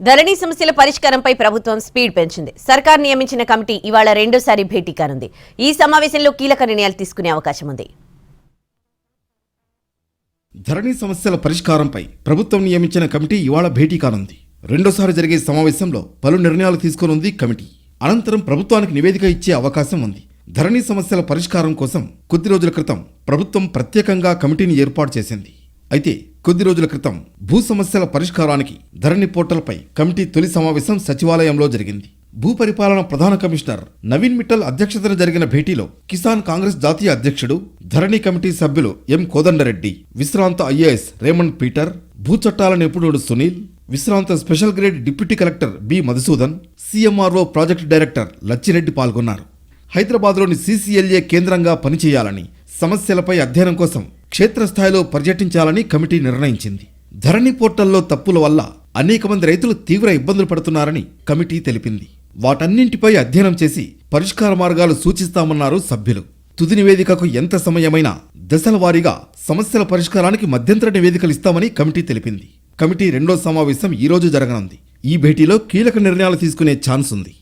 ధరణి సమస్యల పరిష్కారంపై ప్రభుత్వం స్పీడ్ పెంచింది. సర్కార్ నియమించిన కమిటీ ఇవాళ రెండోసారి భేటీ కానుంది. ఈ సమావేశంలో కీలక నిర్ణయాలు తీసుకునే అవకాశం ఉంది. ధరణి సమస్యల పరిష్కారంపై ప్రభుత్వం నియమించిన కమిటీ ఇవాళ భేటీ కానుంది. రెండోసారి జరిగే సమావేశంలో పలు నిర్ణయాలు తీసుకోనుంది కమిటీ. అనంతరం ప్రభుత్వానికి నివేదిక ఇచ్చే అవకాశం ఉంది. ధరణి సమస్యల పరిష్కారం కోసం కొద్ది రోజుల క్రితం ప్రభుత్వం ప్రత్యేకంగా కమిటీని ఏర్పాటు చేసింది. అయితే కొద్ది రోజుల క్రితం భూ సమస్యల పరిష్కారానికి ధరణి పోర్టల్పై కమిటీ తొలి సమావేశం సచివాలయంలో జరిగింది. భూ పరిపాలన ప్రధాన కమిషనర్ నవీన్ మిట్టల్ అధ్యక్షతన జరిగిన భేటీలో కిసాన్ కాంగ్రెస్ జాతీయ అధ్యక్షుడు, ధరణి కమిటీ సభ్యులు ఎం కోదండరెడ్డి, విశ్రాంత ఐఏఎస్ రేమండ్ పీటర్, భూ చట్టాల నిపుణుడు సునీల్, విశ్రాంత special grade deputy collector B Madhusudan, CMRO project director Lachireddy పాల్గొన్నారు. హైదరాబాద్లోని సిసిఎల్ఏ కేంద్రంగా పనిచేయాలని, సమస్యలపై అధ్యయనం కోసం క్షేత్రస్థాయిలో పర్యటించాలని కమిటీ నిర్ణయించింది. ధరణి పోర్టల్లో తప్పుల వల్ల అనేక మంది రైతులు తీవ్ర ఇబ్బందులు పడుతున్నారని కమిటీ తెలిపింది. వాటన్నింటిపై అధ్యయనం చేసి పరిష్కార మార్గాలు సూచిస్తామన్నారు సభ్యులు. తుది నివేదికకు ఎంత సమయమైనా దశల వారీగా సమస్యల పరిష్కారానికి మధ్యంతర నివేదికలు ఇస్తామని కమిటీ తెలిపింది. కమిటీ రెండో సమావేశం ఈ రోజు జరగనుంది. ఈ భేటీలో కీలక నిర్ణయాలు తీసుకునే ఛాన్స్ ఉంది.